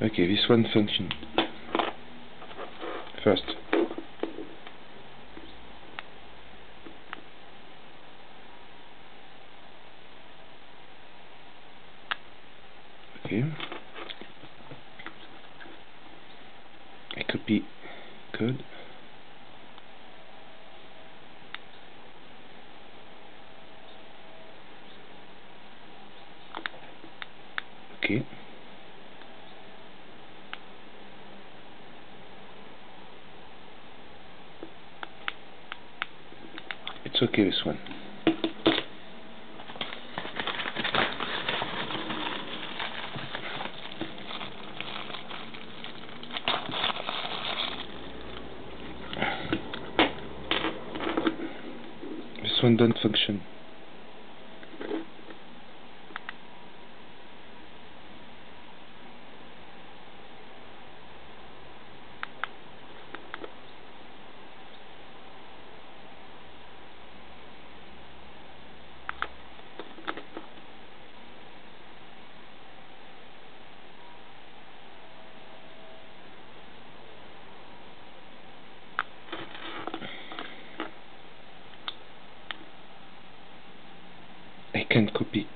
Okay, this one function first. Okay, I copy code. Okay. It's okay, this one. This one don't function. I can't copy.